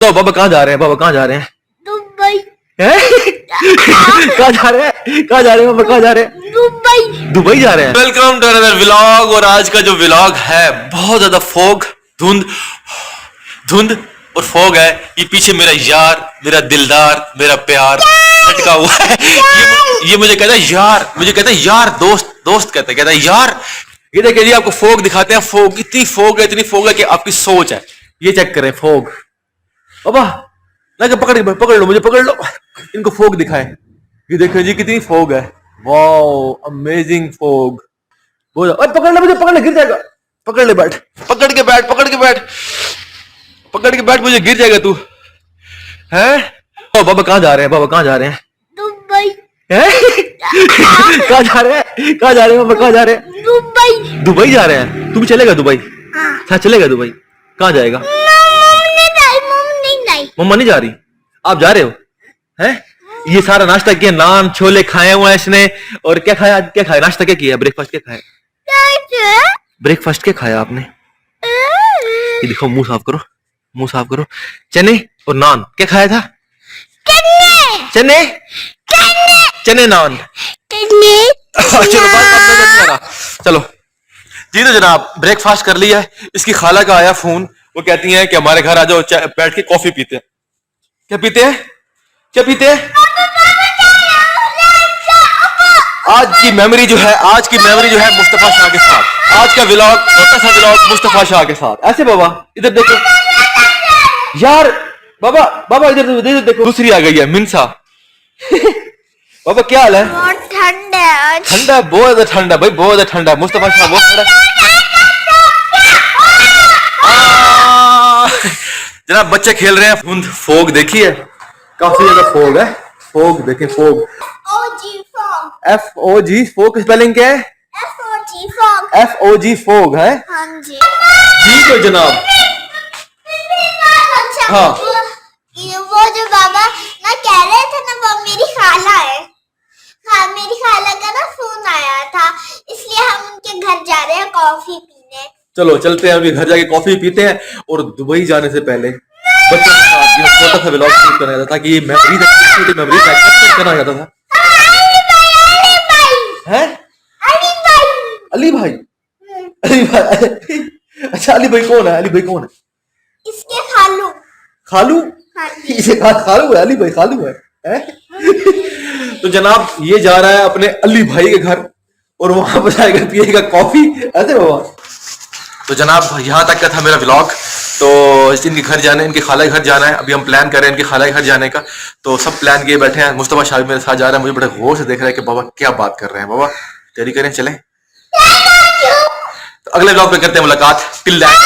तो बाबा कहाँ जा रहे हैं? बाबा कहाँ जा रहे हैं? दुबई। कहाँ जा रहे हैं? कहाँ जा रहे हैं बाबा? कहाँ जा रहे हैं? दुबई। दुबई जा रहे हैं। Welcome to another vlog. और आज का जो व्लॉग है बहुत ज्यादा फोग, धुंध धुंध और फोग है। ये पीछे मेरा यार, मेरा दिलदार, मेरा प्यार लटका हुआ है। ये मुझे कहता है यार, मुझे कहता है यार, दोस्त दोस्त कहता है यार। ये देखिए जी, आपको फोग दिखाते हैं। फोग, इतनी फोग है, इतनी फोग है कि आपकी सोच है। ये चेक करें फोग। बाबा लगे पकड़ लो, मुझे पकड़ लो, इनको फोग दिखाएं। ये देखो जी कितनी फोग है। Wow, amazing fog. पकड़ ले मुझे, पकड़ ले, गिर जाएगा। पकड़ ले, बैठ, पकड़ के बैठ, पकड़ के बैठ, पकड़ के बैठ, मुझे गिर जाएगा तू। हैं? ओ बाबा कहाँ जा रहे हैं? बाबा कहाँ जा रहे हैं? दुबई। कहाँ जा रहे हैं? कहाँ जा रहे हैं बाबा? कहाँ जा रहे हैं? दुबई। दुबई जा रहे हैं। तू भी चलेगा दुबई? हाँ चलेगा दुबई। कहाँ जाएगा? मम्मा नहीं जा रही, आप जा रहे हो? हैं? ये सारा नाश्ता किया, नान छोले खाए हुए हैं इसने। और क्या खाया? क्या खाया? नाश्ता क्या किया? ब्रेकफास्ट क्या खाया? ब्रेकफास्ट क्या खाया आपने? ये देखो, मुंह साफ करो, मुंह साफ करो। चने और नान। क्या खाया था? चने चने नान। चलो चलो जी। तो जनाब ब्रेकफास्ट कर लिया है। इसकी खाला का आया फोन। वो कहती हैं कि हमारे घर आ जाओ, बैठ के कॉफी पीते हैं। क्या पीते हैं? क्या पीते हैं? आज की मेमोरी जो है, आज की मेमोरी जो है मुस्तफा शाह के साथ। आज का व्लॉग, छोटा सा व्लॉग मुस्तफा शाह के साथ। ऐसे बाबा, इधर देखो यार। बाबा बाबा इधर देखो, दूसरी आ गई है मिनसा। बाबá क्या हाल है? बहुत ठंड है। ठंडा है, बहुत ज्यादा ठंडा भाई, बहुत ज्यादा ठंडा है। मुस्तफा शाह बहुत ठंडा। जनाब बच्चे खेल रहे हैं। फोग देखिए, काफी ज्यादा फोग है। फोग देखें, फोग। FOG फोग की स्पेलिंग क्या है? FOG फोग है। हाँ जी जी तो जनाब। हाँ, वो जो बाबा ना कह रहे थे ना, वो मेरी खाला है। हाँ, मेरी खाला का ना फोन आया था, इसलिए हम उनके घर जा रहे हैं कॉफी पीने। चलो चलते हैं, अभी घर जाके कॉफी पीते हैं। और दुबई जाने से पहले बच्चों के साथ ये छोटा सा व्लॉग शूट करना चाहता था, कि ये मेमोरीज, छोटी मेमोरीज कैप्चर करना चाहता था। हैं? अली भाई? अली भाई? अच्छा, अली भाई कौन है? अली भाई कौन है? इसके खालू। खालू? हाँ जी। इसे खालू है? अली भाई खालू है? तो जनाब ये जा रहा है अपने अली भाई के घर, और वहां पर जाएगा, पिएगा कॉफी। ऐसे बाबा। तो जनाब यहाँ तक का था मेरा व्लॉग। तो इनके घर जाना है, इनके खाला के घर जाना है। अभी हम प्लान कर रहे हैं इनके खाला के घर जाने का। तो सब प्लान किए बैठे हैं। मुस्तफा शाह मेरे साथ जा रहा है। मुझे बड़े गौर से देख रहा है कि बाबा क्या बात कर रहे हैं। बाबा तैयारी करें, चलें। तो अगले व्लॉग में करते हैं मुलाकात। Till that.